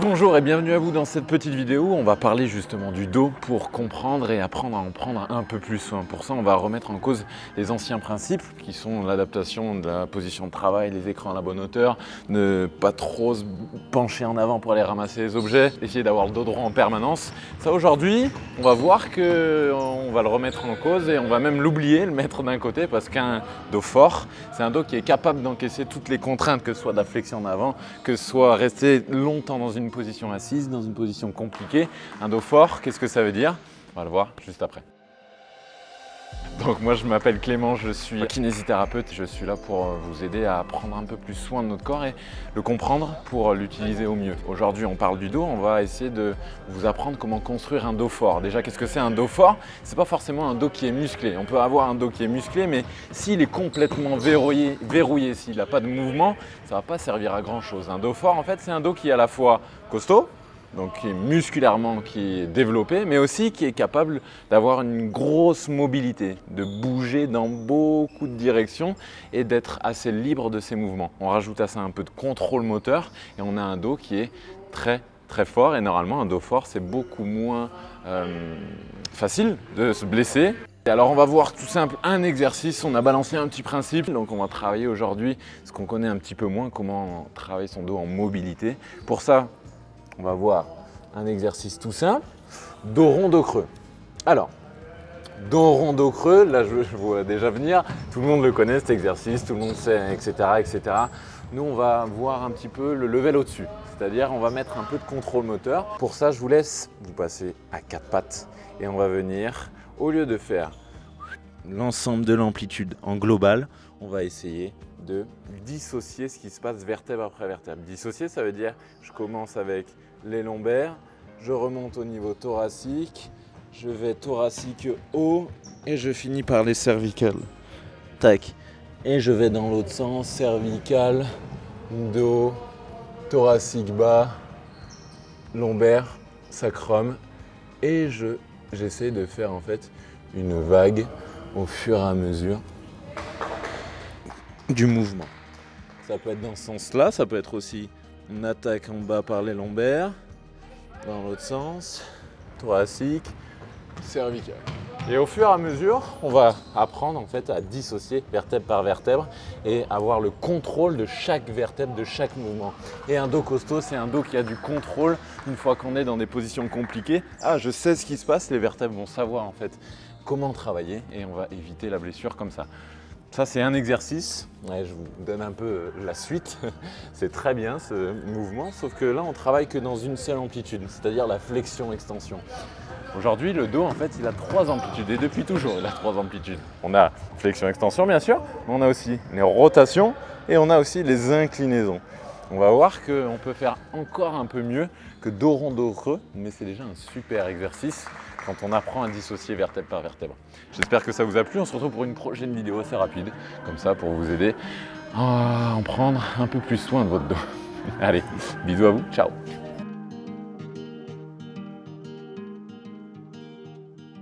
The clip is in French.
Bonjour et bienvenue à vous dans cette petite vidéo où on va parler justement du dos pour comprendre et apprendre à en prendre un peu plus soin. Pour ça, on va remettre en cause les anciens principes qui sont l'adaptation de la position de travail, les écrans à la bonne hauteur, ne pas trop se pencher en avant pour aller ramasser les objets, essayer d'avoir le dos droit en permanence. Ça aujourd'hui, on va voir qu'on va le remettre en cause et on va même l'oublier, le mettre d'un côté parce qu'un dos fort, c'est un dos qui est capable d'encaisser toutes les contraintes, que ce soit de la flexion en avant, que ce soit rester longtemps dans une position assise, dans une position compliquée. Un dos fort, qu'est-ce que ça veut dire? On va le voir juste après. Donc moi je m'appelle Clément, je suis kinésithérapeute et je suis là pour vous aider à prendre un peu plus soin de notre corps et le comprendre pour l'utiliser au mieux. Aujourd'hui on parle du dos, on va essayer de vous apprendre comment construire un dos fort. Déjà qu'est-ce que c'est un dos fort? C'est pas forcément un dos qui est musclé. On peut avoir un dos qui est musclé mais s'il est complètement verrouillé, s'il n'a pas de mouvement, ça va pas servir à grand chose. Un dos fort en fait c'est un dos qui est à la fois costaud, donc qui est musculairement qui est développé, mais aussi qui est capable d'avoir une grosse mobilité, de bouger dans beaucoup de directions et d'être assez libre de ses mouvements. On rajoute à ça un peu de contrôle moteur et on a un dos qui est très fort et normalement un dos fort c'est beaucoup moins facile de se blesser. Et alors on va voir tout simple un exercice, on a balancé un petit principe, donc on va travailler aujourd'hui ce qu'on connaît un petit peu moins, comment travailler son dos en mobilité. Pour ça, on va voir un exercice tout simple, dos rond, dos creux. Alors, dos rond, dos creux, là je vois déjà venir, tout le monde le connaît cet exercice, tout le monde sait, etc., etc. Nous, on va voir un petit peu le level au-dessus, c'est-à-dire on va mettre un peu de contrôle moteur. Pour ça, je vous laisse vous passer à quatre pattes et on va venir, au lieu de faire l'ensemble de l'amplitude en global, on va essayer de dissocier ce qui se passe vertèbre après vertèbre. Dissocier, ça veut dire je commence avec les lombaires, je remonte au niveau thoracique, je vais thoracique haut et je finis par les cervicales. Tac. Et je vais dans l'autre sens, cervical, dos, thoracique bas, lombaire, sacrum. Et j'essaie de faire en fait une vague au fur et à mesure du mouvement. Ça peut être dans ce sens-là, ça peut être aussi une attaque en bas par les lombaires, dans l'autre sens, thoracique, cervical. Et au fur et à mesure, on va apprendre en fait à dissocier vertèbre par vertèbre et avoir le contrôle de chaque vertèbre, de chaque mouvement. Et un dos costaud, c'est un dos qui a du contrôle une fois qu'on est dans des positions compliquées. Ah, je sais ce qui se passe, les vertèbres vont savoir en fait comment travailler et on va éviter la blessure comme ça. Ça, c'est un exercice. Ouais, je vous donne un peu la suite. C'est très bien ce mouvement, sauf que là, on travaille que dans une seule amplitude, c'est-à-dire la flexion-extension. Aujourd'hui, le dos, en fait, il a trois amplitudes et depuis toujours, il a trois amplitudes. On a flexion-extension, bien sûr, mais on a aussi les rotations et on a aussi les inclinaisons. On va voir qu'on peut faire encore un peu mieux que dos rond, dos creux, mais c'est déjà un super exercice quand on apprend à dissocier vertèbre par vertèbre. J'espère que ça vous a plu. On se retrouve pour une prochaine vidéo assez rapide, comme ça, pour vous aider à en prendre un peu plus soin de votre dos. Allez, bisous à vous, ciao!